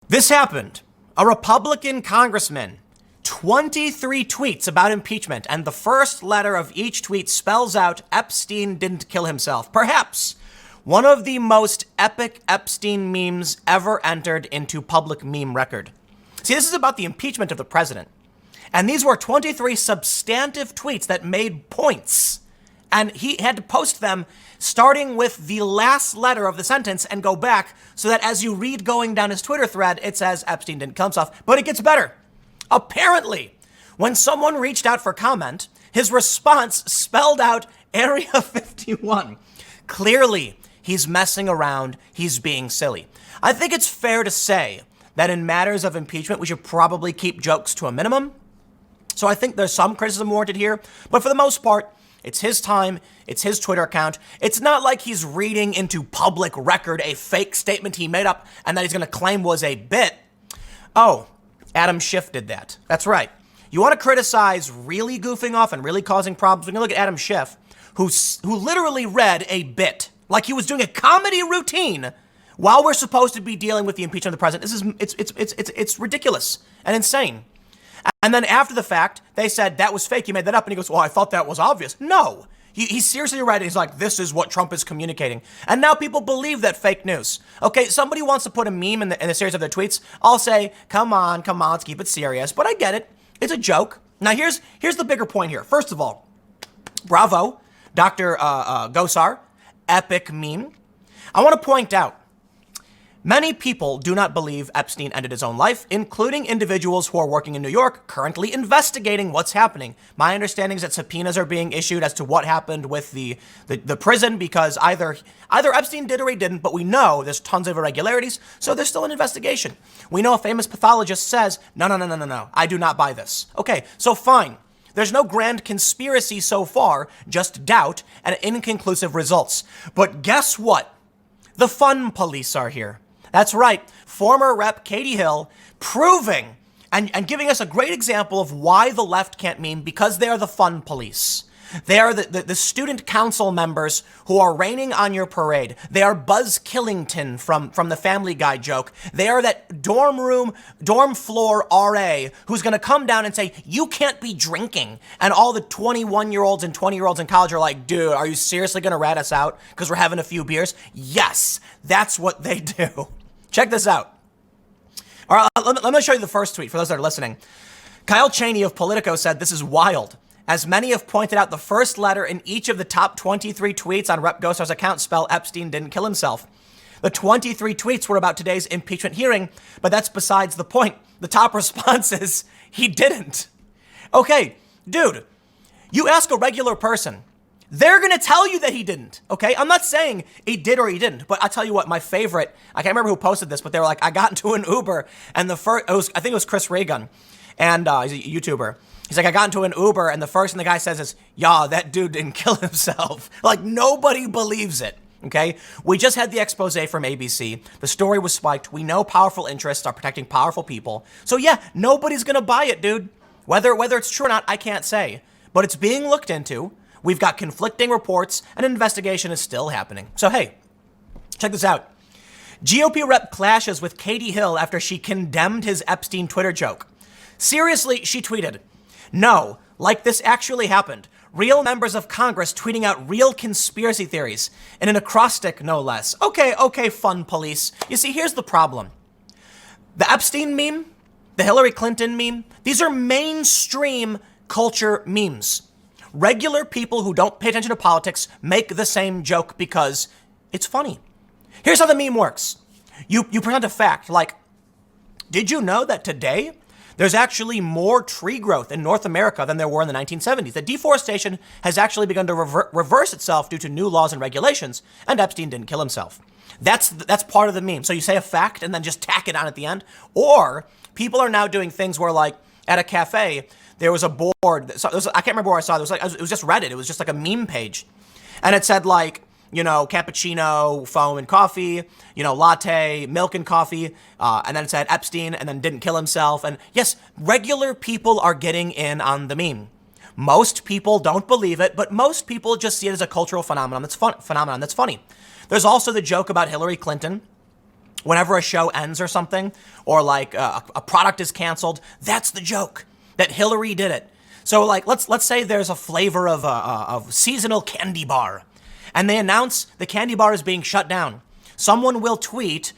This happened. A Republican congressman, 23 tweets about impeachment, and the first letter of each tweet spells out Epstein didn't kill himself. Perhaps one of the most epic Epstein memes ever entered into public meme record. See, this is about the impeachment of the president. And these were 23 substantive tweets that made points. And he had to post them starting with the last letter of the sentence and go back so that as you read going down his Twitter thread, it says Epstein didn't kill himself. But it gets better. Apparently, when someone reached out for comment, his response spelled out Area 51. Clearly, he's messing around. He's being silly. I think it's fair to say that in matters of impeachment, we should probably keep jokes to a minimum. So I think there's some criticism warranted here. But for the most part, it's his time. It's his Twitter account. It's not like he's reading into public record a fake statement he made up and that he's going to claim was a bit. Oh, Adam Schiff did that. That's right. You want to criticize really goofing off and really causing problems? We can look at Adam Schiff, who literally read a bit, like he was doing a comedy routine while we're supposed to be dealing with the impeachment of the president. It's ridiculous and insane. And then after the fact, they said that was fake. You made that up. And he goes, well, I thought that was obvious. No, he seriously read it. He's like, this is what Trump is communicating. And now people believe that fake news. Okay, somebody wants to put a meme in the series of their tweets. I'll say, come on, let's keep it serious. But I get it. It's a joke. Now, here's the bigger point here. First of all, bravo, Dr. Gosar, epic meme. I want to point out, many people do not believe Epstein ended his own life, including individuals who are working in New York, currently investigating what's happening. My understanding is that subpoenas are being issued as to what happened with the prison, because either Epstein did or he didn't, but we know there's tons of irregularities, so there's still an investigation. We know a famous pathologist says, no, I do not buy this. Okay, so fine. There's no grand conspiracy so far, just doubt and inconclusive results. But guess what? The fun police are here. That's right, former Rep. Katie Hill proving and giving us a great example of why the left can't meme, because they are the fun police. They are the student council members who are raining on your parade. They are Buzz Killington from the Family Guy joke. They are that dorm floor RA who's going to come down and say, you can't be drinking. And all the 21-year-olds and 20-year-olds in college are like, dude, are you seriously going to rat us out because we're having a few beers? Yes, that's what they do. Check this out. All right, let me show you the first tweet for those that are listening. Kyle Cheney of Politico said, this is wild. As many have pointed out, the first letter in each of the top 23 tweets on Rep. Gosar's account spell Epstein didn't kill himself. The 23 tweets were about today's impeachment hearing, but that's besides the point. The top response is, he didn't. Okay, dude, you ask a regular person, they're going to tell you that he didn't, okay? I'm not saying he did or he didn't, but I'll tell you what, my favorite, I can't remember who posted this, but they were like, I got into an Uber, and I think it was Chris Reagan, and he's a YouTuber. He's like, I got into an Uber, and the first thing the guy says is, yeah, that dude didn't kill himself. Like, nobody believes it, okay? We just had the expose from ABC. The story was spiked. We know powerful interests are protecting powerful people. So yeah, nobody's gonna buy it, dude. Whether it's true or not, I can't say. But it's being looked into. We've got conflicting reports, and an investigation is still happening. So hey, check this out. GOP rep clashes with Katie Hill after she condemned his Epstein Twitter joke. Seriously, she tweeted, no, like this actually happened. Real members of Congress tweeting out real conspiracy theories in an acrostic, no less. Okay, fun police. You see, here's the problem. The Epstein meme, the Hillary Clinton meme, these are mainstream culture memes. Regular people who don't pay attention to politics make the same joke because it's funny. Here's how the meme works. You present a fact like, did you know that today there's actually more tree growth in North America than there were in the 1970s? The deforestation has actually begun to reverse itself due to new laws and regulations, and Epstein didn't kill himself. That's part of the meme. So you say a fact and then just tack it on at the end. Or people are now doing things where, like, at a cafe, there was a board. I can't remember where I saw it. It was just Reddit. It was just like a meme page. And it said, like, you know, cappuccino, foam and coffee, you know, latte, milk and coffee. And then it said Epstein and then didn't kill himself. And yes, regular people are getting in on the meme. Most people don't believe it, but most people just see it as a cultural phenomenon that's funny. There's also the joke about Hillary Clinton Whenever a show ends or something, or like a product is canceled, that's the joke, that Hillary did it. So like, let's say there's a flavor of seasonal candy bar, and they announce the candy bar is being shut down. Someone will tweet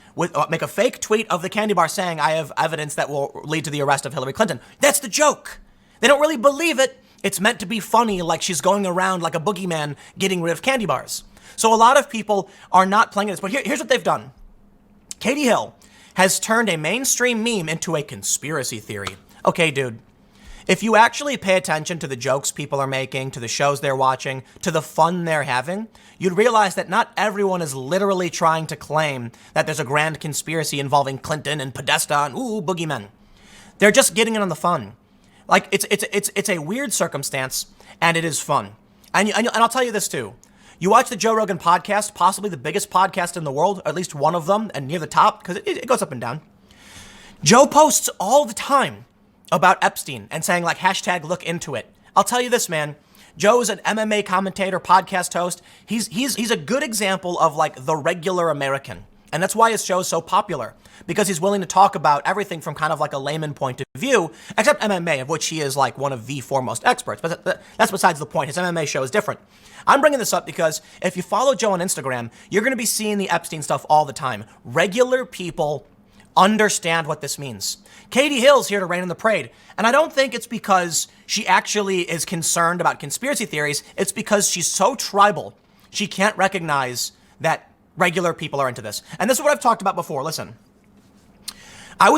make a fake tweet of the candy bar saying, I have evidence that will lead to the arrest of Hillary Clinton. That's the joke. They don't really believe it. It's meant to be funny, like she's going around like a boogeyman getting rid of candy bars. So a lot of people are not playing this. But here's what they've done. Katie Hill has turned a mainstream meme into a conspiracy theory. Okay, dude. If you actually pay attention to the jokes people are making, to the shows they're watching, to the fun they're having, you'd realize that not everyone is literally trying to claim that there's a grand conspiracy involving Clinton and Podesta and boogeymen. They're just getting in on the fun. Like, it's a weird circumstance, and it is fun. And I'll tell you this too. You watch the Joe Rogan podcast, possibly the biggest podcast in the world, or at least one of them, and near the top, because it goes up and down. Joe posts all the time about Epstein and saying like hashtag look into it. I'll tell you this, man. Joe's an MMA commentator, podcast host. He's a good example of like the regular American. And that's why his show is so popular, because he's willing to talk about everything from kind of like a layman point of view, except MMA, of which he is like one of the foremost experts. But that's besides the point. His MMA show is different. I'm bringing this up because if you follow Joe on Instagram, you're going to be seeing the Epstein stuff all the time. Regular people understand what this means. Katie Hill's here to rain in the parade. And I don't think it's because she actually is concerned about conspiracy theories. It's because she's so tribal, she can't recognize that regular people are into this. And this is what I've talked about before. Listen,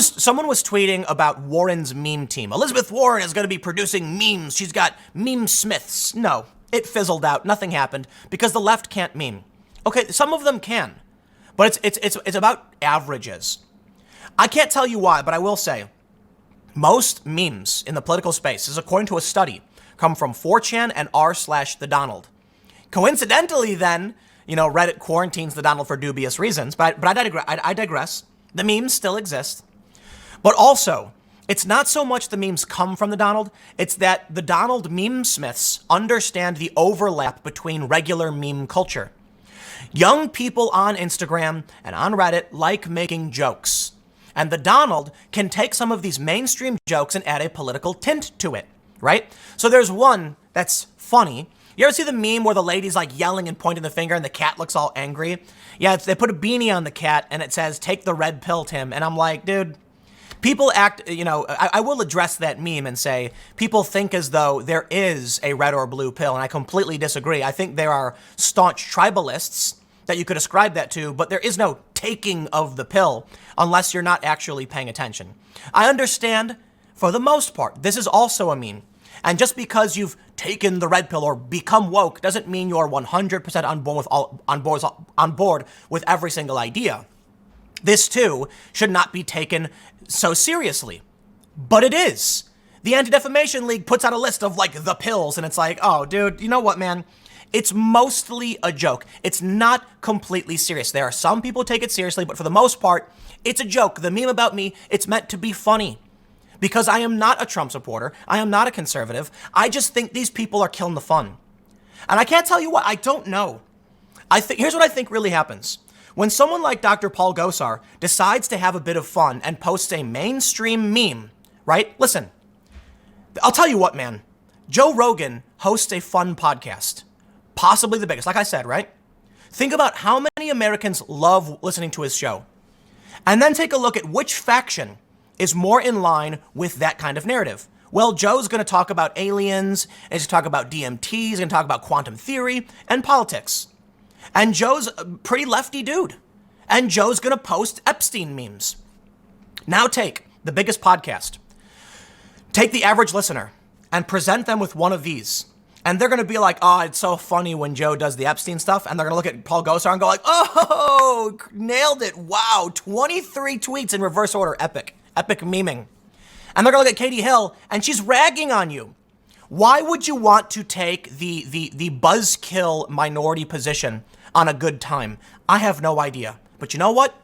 someone was tweeting about Warren's meme team. Elizabeth Warren is going to be producing memes. She's got meme smiths. No, it fizzled out. Nothing happened because the left can't meme. Okay, some of them can, but it's about averages. I can't tell you why, but I will say most memes in the political space, is according to a study, come from 4chan and r/the Donald. Coincidentally, then, Reddit quarantines the Donald for dubious reasons, but I digress. The memes still exist. But also, it's not so much the memes come from the Donald, it's that the Donald meme smiths understand the overlap between regular meme culture. Young people on Instagram and on Reddit like making jokes. And the Donald can take some of these mainstream jokes and add a political tint to it, right? So there's one that's funny. You ever see the meme where the lady's like yelling and pointing the finger and the cat looks all angry? Yeah, they put a beanie on the cat and it says, take the red pill, Tim. And I'm like, dude, people act, I will address that meme and say, people think as though there is a red or blue pill. And I completely disagree. I think there are staunch tribalists that you could ascribe that to, but there is no taking of the pill unless you're not actually paying attention. I understand, for the most part, this is also a meme. And just because you've taken the red pill or become woke doesn't mean you're 100% on board with every single idea. This too should not be taken so seriously, but it is. The Anti-Defamation League puts out a list of like the pills, and it's like, oh, dude, you know what, man? It's mostly a joke. It's not completely serious. There are some people who take it seriously, but for the most part, it's a joke. The meme about me, it's meant to be funny. Because I am not a Trump supporter. I am not a conservative. I just think these people are killing the fun. And I can't tell you what, I don't know. Here's what I think really happens. When someone like Dr. Paul Gosar decides to have a bit of fun and posts a mainstream meme, right? Listen, I'll tell you what, man. Joe Rogan hosts a fun podcast. Possibly the biggest, like I said, right? Think about how many Americans love listening to his show. And then take a look at which faction is more in line with that kind of narrative. Well, Joe's going to talk about aliens, and he's going to talk about DMT, he's going to talk about quantum theory and politics. And Joe's a pretty lefty dude. And Joe's going to post Epstein memes. Now take the biggest podcast. Take the average listener and present them with one of these. And they're going to be like, oh, it's so funny when Joe does the Epstein stuff. And they're going to look at Paul Gosar and go like, oh, nailed it. Wow, 23 tweets in reverse order. Epic memeing. And they're going to look at Katie Hill and she's ragging on you. Why would you want to take the buzzkill minority position on a good time? I have no idea. But you know what?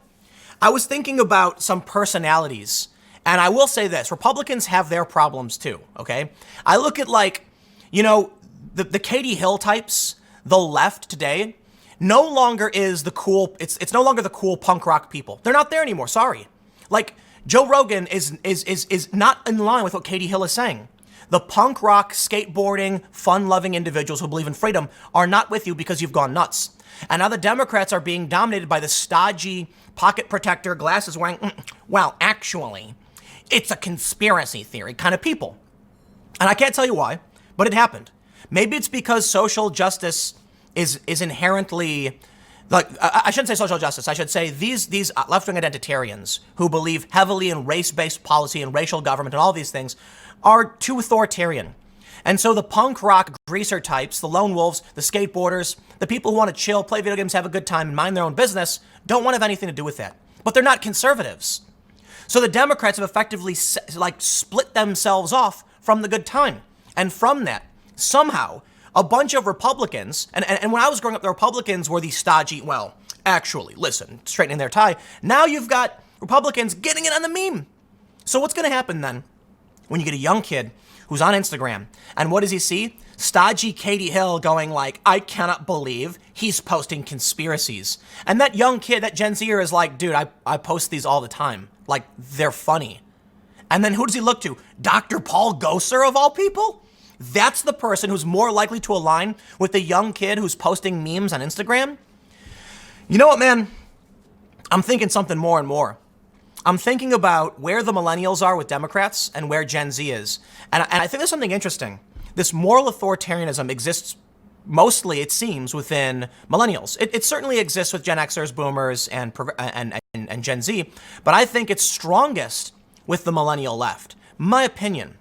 I was thinking about some personalities. And I will say this, Republicans have their problems too, okay? I look at like, the Katie Hill types, the left today, no longer is the cool, it's no longer the cool punk rock people. They're not there anymore, sorry. Like, Joe Rogan is not in line with what Katie Hill is saying. The punk rock, skateboarding, fun-loving individuals who believe in freedom are not with you because you've gone nuts. And now the Democrats are being dominated by the stodgy, pocket protector, glasses wearing, well, actually, it's a conspiracy theory kind of people. And I can't tell you why, but it happened. Maybe it's because social justice is inherently, like, I shouldn't say social justice. I should say these left-wing identitarians who believe heavily in race-based policy and racial government and all these things are too authoritarian. And so the punk rock greaser types, the lone wolves, the skateboarders, the people who want to chill, play video games, have a good time, and mind their own business, don't want to have anything to do with that. But they're not conservatives. So the Democrats have effectively split themselves off from the good time. And from that, somehow, a bunch of Republicans, and when I was growing up, the Republicans were the stodgy, well, actually, listen, straightening their tie. Now you've got Republicans getting in on the meme. So what's going to happen then when you get a young kid who's on Instagram, and what does he see? Stodgy Katie Hill going like, I cannot believe he's posting conspiracies. And that young kid, that Gen Zer is like, dude, I post these all the time. Like, they're funny. And then who does he look to? Dr. Paul Gosar of all people? That's the person who's more likely to align with the young kid who's posting memes on Instagram? You know what, man? I'm thinking something more and more. I'm thinking about where the millennials are with Democrats and where Gen Z is. And I think there's something interesting. This moral authoritarianism exists mostly, it seems, within millennials. It certainly exists with Gen Xers, Boomers, and Gen Z, but I think it's strongest with the millennial left. My opinion.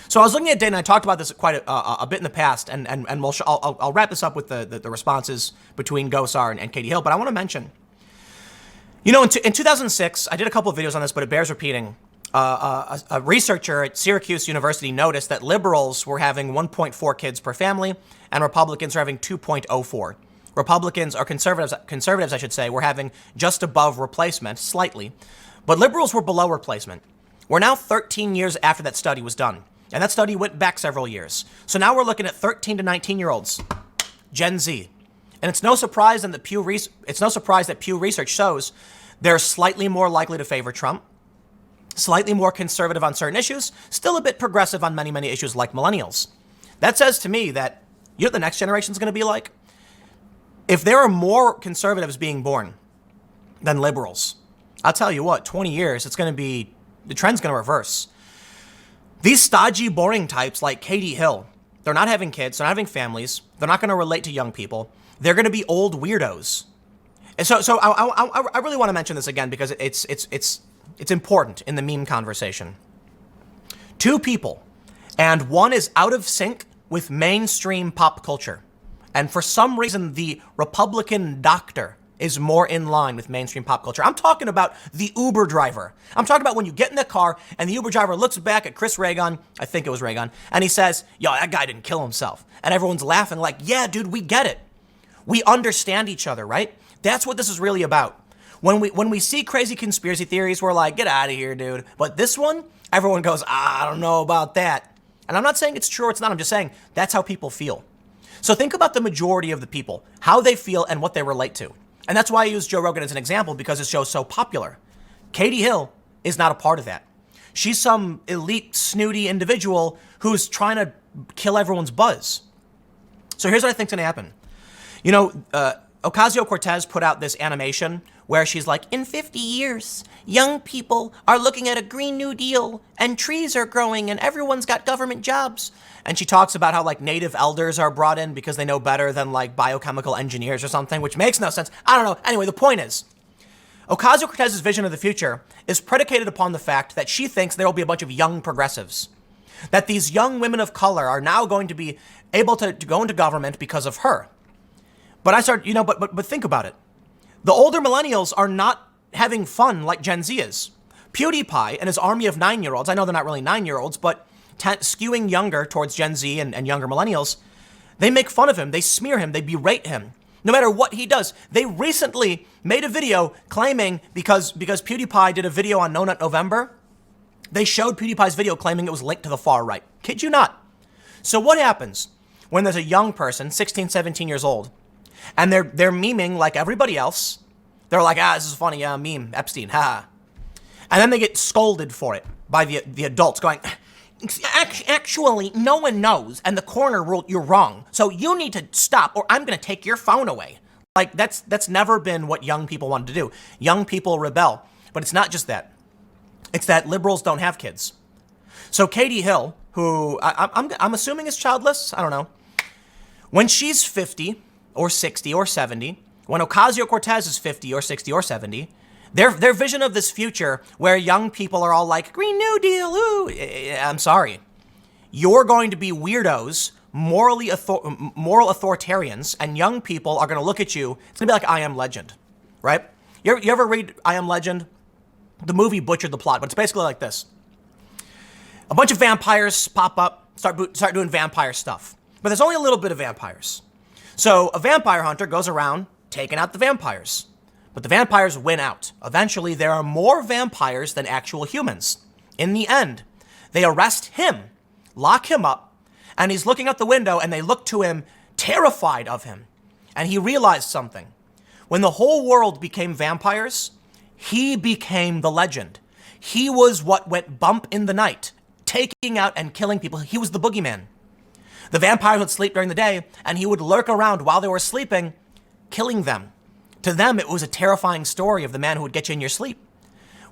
So I was looking at data, and I talked about this quite a bit in the past, and I'll wrap this up with the responses between Gosar and Katie Hill, but I want to mention, you know, in 2006, I did a couple of videos on this, but it bears repeating. A researcher at Syracuse University noticed that liberals were having 1.4 kids per family, and Republicans are having 2.04. Republicans, or conservatives, I should say, were having just above replacement, slightly, but liberals were below replacement. We're now 13 years after that study was done, and that study went back several years. So now we're looking at 13 to 19-year-olds, Gen Z. And it's no surprise that Pew Research shows they're slightly more likely to favor Trump, slightly more conservative on certain issues, still a bit progressive on many, many issues like millennials. That says to me that, you know what the next generation is going to be like? If there are more conservatives being born than liberals, I'll tell you what, 20 years, the trend's going to reverse. These stodgy, boring types like Katie Hill, they're not having kids, they're not having families, they're not going to relate to young people. They're going to be old weirdos. And so I really want to mention this again because it's important in the meme conversation. Two people, and one is out of sync with mainstream pop culture. And for some reason, the Republican doctor is more in line with mainstream pop culture. I'm talking about the Uber driver. I'm talking about when you get in the car and the Uber driver looks back at Chris Reagan, I think it was Reagan, and he says, yo, that guy didn't kill himself. And everyone's laughing like, yeah, dude, we get it. We understand each other, right? That's what this is really about. When we see crazy conspiracy theories, we're like, get out of here, dude. But this one, everyone goes, I don't know about that. And I'm not saying it's true or it's not. I'm just saying that's how people feel. So think about the majority of the people, how they feel and what they relate to. And that's why I use Joe Rogan as an example, because his show's so popular. Katie Hill is not a part of that. She's some elite, snooty individual who's trying to kill everyone's buzz. So here's what I think's going to happen. You know, Ocasio-Cortez put out this animation where she's like, in 50 years, young people are looking at a Green New Deal and trees are growing and everyone's got government jobs. And she talks about how like native elders are brought in because they know better than like biochemical engineers or something, which makes no sense. I don't know. Anyway, the point is, Ocasio-Cortez's vision of the future is predicated upon the fact that she thinks there will be a bunch of young progressives. That these young women of color are now going to be able to go into government because of her. But I start, but think about it. The older millennials are not having fun like Gen Z is. PewDiePie and his army of 9-year-olds, I know they're not really 9-year-olds, but skewing younger towards Gen Z and younger millennials, they make fun of him, they smear him, they berate him, no matter what he does. They recently made a video claiming, because PewDiePie did a video on No Nut November, they showed PewDiePie's video claiming it was linked to the far right. Kid you not. So what happens when there's a young person, 16, 17 years old, And they're memeing like everybody else. They're like, this is funny, meme, Epstein, ha. And then they get scolded for it by the adults going, actually, no one knows, and the coroner ruled you're wrong. So you need to stop, or I'm going to take your phone away. Like, that's never been what young people wanted to do. Young people rebel. But it's not just that. It's that liberals don't have kids. So Katie Hill, who I'm assuming is childless, I don't know. When she's 50 or 60 or 70, when Ocasio-Cortez is 50 or 60 or 70, their vision of this future where young people are all like, Green New Deal, ooh, I'm sorry. You're going to be weirdos, moral authoritarians, and young people are going to look at you. It's going to be like I Am Legend, right? You ever read I Am Legend? The movie butchered the plot, but it's basically like this. A bunch of vampires pop up, start doing vampire stuff. But there's only a little bit of vampires. So a vampire hunter goes around taking out the vampires. But the vampires win out. Eventually, there are more vampires than actual humans. In the end, they arrest him, lock him up, and he's looking out the window, and they look to him, terrified of him. And he realized something. When the whole world became vampires, he became the legend. He was what went bump in the night, taking out and killing people. He was the boogeyman. The vampires would sleep during the day, and he would lurk around while they were sleeping, killing them. To them, it was a terrifying story of the man who would get you in your sleep.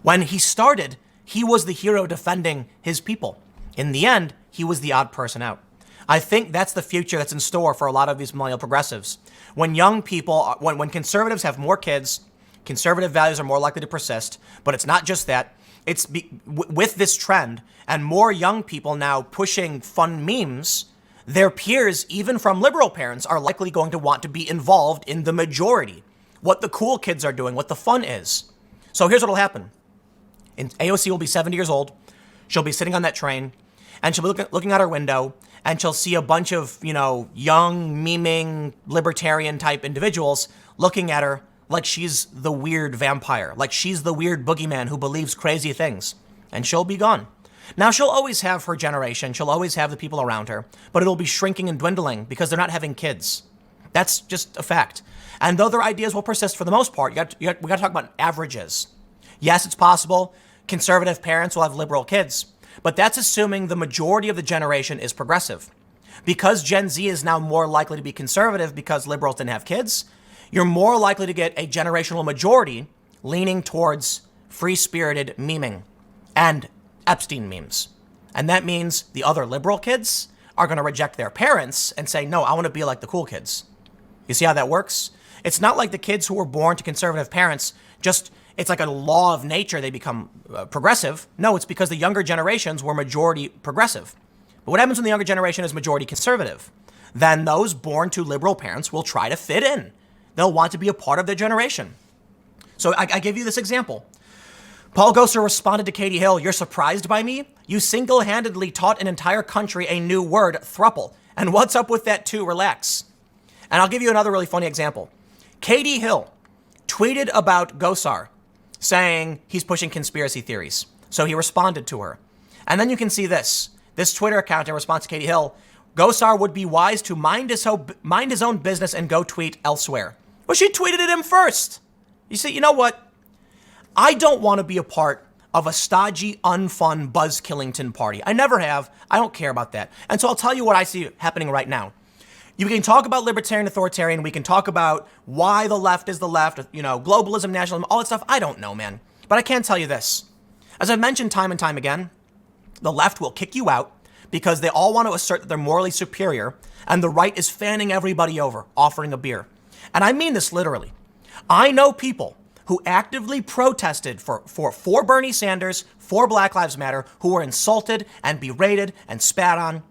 When he started, he was the hero defending his people. In the end, he was the odd person out. I think that's the future that's in store for a lot of these millennial progressives. When young people, when conservatives have more kids, conservative values are more likely to persist. But it's not just that. It's with this trend and more young people now pushing fun memes, their peers, even from liberal parents, are likely going to want to be involved in the majority. What the cool kids are doing, what the fun is. So here's what'll happen. AOC will be 70 years old. She'll be sitting on that train, and she'll be looking out her window, and she'll see a bunch of, young, memeing, libertarian-type individuals looking at her like she's the weird vampire, like she's the weird boogeyman who believes crazy things, and she'll be gone. Now, she'll always have her generation. She'll always have the people around her, but it'll be shrinking and dwindling because they're not having kids. That's just a fact. And though their ideas will persist for the most part, we got to talk about averages. Yes, it's possible conservative parents will have liberal kids, but that's assuming the majority of the generation is progressive. Because Gen Z is now more likely to be conservative because liberals didn't have kids, you're more likely to get a generational majority leaning towards free-spirited memeing and Epstein memes. And that means the other liberal kids are going to reject their parents and say, no, I want to be like the cool kids. You see how that works? It's not like the kids who were born to conservative parents, it's like a law of nature they become progressive. No, it's because the younger generations were majority progressive. But what happens when the younger generation is majority conservative? Then those born to liberal parents will try to fit in. They'll want to be a part of their generation. So I give you this example. Paul Gosar responded to Katie Hill, "You're surprised by me? You single-handedly taught an entire country a new word, thruple. And what's up with that too? Relax." And I'll give you another really funny example. Katie Hill tweeted about Gosar saying he's pushing conspiracy theories. So he responded to her. And then you can see this Twitter account in response to Katie Hill, "Gosar would be wise to mind his own business and go tweet elsewhere." Well, she tweeted at him first. You know what? I don't want to be a part of a stodgy, unfun Buzz Killington party. I never have. I don't care about that. And so I'll tell you what I see happening right now. You can talk about libertarian, authoritarian. We can talk about why the left is the left, globalism, nationalism, all that stuff. I don't know, man. But I can tell you this. As I've mentioned time and time again, the left will kick you out because they all want to assert that they're morally superior, and the right is fanning everybody over, offering a beer. And I mean this literally. I know people who actively protested for Bernie Sanders, for Black Lives Matter, who were insulted and berated and spat on.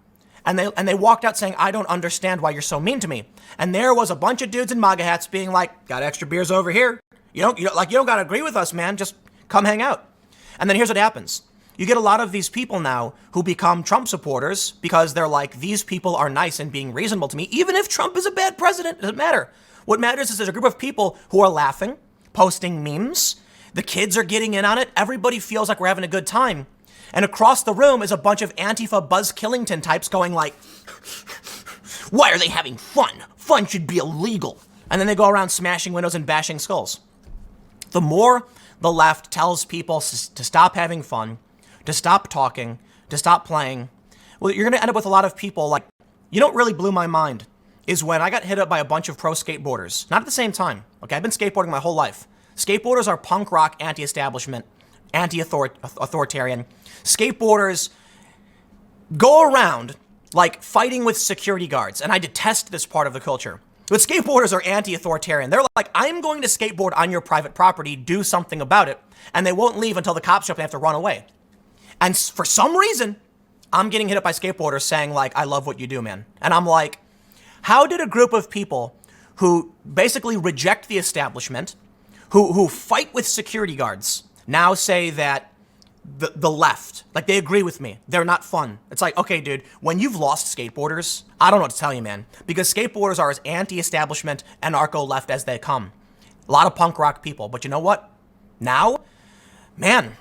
And they walked out saying, "I don't understand why you're so mean to me." And there was a bunch of dudes in MAGA hats being like, "Got extra beers over here. You don't got to agree with us, man. Just come hang out." And then here's what happens. You get a lot of these people now who become Trump supporters because they're like, these people are nice and being reasonable to me. Even if Trump is a bad president, it doesn't matter. What matters is there's a group of people who are laughing, posting memes. The kids are getting in on it. Everybody feels like we're having a good time. And across the room is a bunch of Antifa Buzz Killington types going like, "Why are they having fun? Fun should be illegal." And then they go around smashing windows and bashing skulls. The more the left tells people to stop having fun, to stop talking, to stop playing, well, you're going to end up with a lot of people like, you know what really blew my mind is when I got hit up by a bunch of pro skateboarders. Not at the same time. Okay, I've been skateboarding my whole life. Skateboarders are punk rock, anti-establishment, anti-authoritarian. Skateboarders go around like fighting with security guards, and I detest this part of the culture. But skateboarders are anti-authoritarian. They're like, I'm going to skateboard on your private property, do something about it, and they won't leave until the cops show up and they have to run away. And for some reason, I'm getting hit up by skateboarders saying like, I love what you do, man. And I'm like, how did a group of people who basically reject the establishment, who fight with security guards, now say that the left, like they agree with me, they're not fun? It's like, okay, dude, when you've lost skateboarders, I don't know what to tell you, man, because skateboarders are as anti-establishment, anarcho-left as they come. A lot of punk rock people, but you know what? Now, man,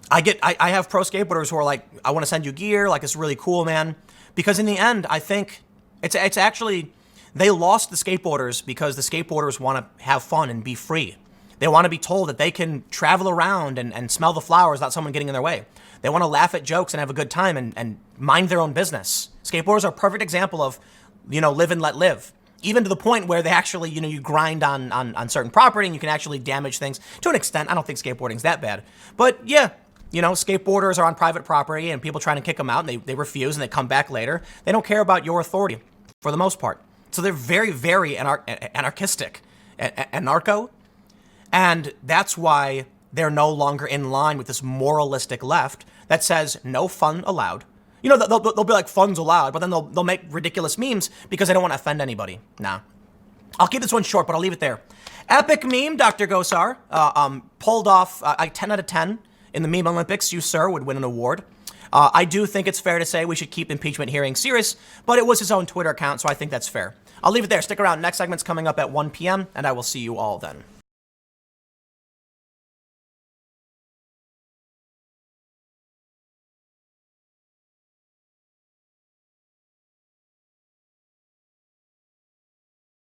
I have pro skateboarders who are like, I want to send you gear, like it's really cool, man, because in the end, I think it's actually, they lost the skateboarders because the skateboarders want to have fun and be free. They want to be told that they can travel around and smell the flowers without someone getting in their way. They want to laugh at jokes and have a good time and mind their own business. Skateboarders are a perfect example of, live and let live. Even to the point where they actually, you grind on certain property and you can actually damage things to an extent. I don't think skateboarding's that bad. But yeah, skateboarders are on private property and people trying to kick them out and they refuse and they come back later. They don't care about your authority for the most part. So they're very, very anarchistic, anarcho. And that's why they're no longer in line with this moralistic left that says no fun allowed. They'll be like, fun's allowed, but then they'll make ridiculous memes because they don't want to offend anybody. Nah. I'll keep this one short, but I'll leave it there. Epic meme, Dr. Gosar, pulled off 10 out of 10 in the Meme Olympics. You, sir, would win an award. I do think it's fair to say we should keep impeachment hearings serious, but it was his own Twitter account, so I think that's fair. I'll leave it there. Stick around. Next segment's coming up at 1 p.m., and I will see you all then.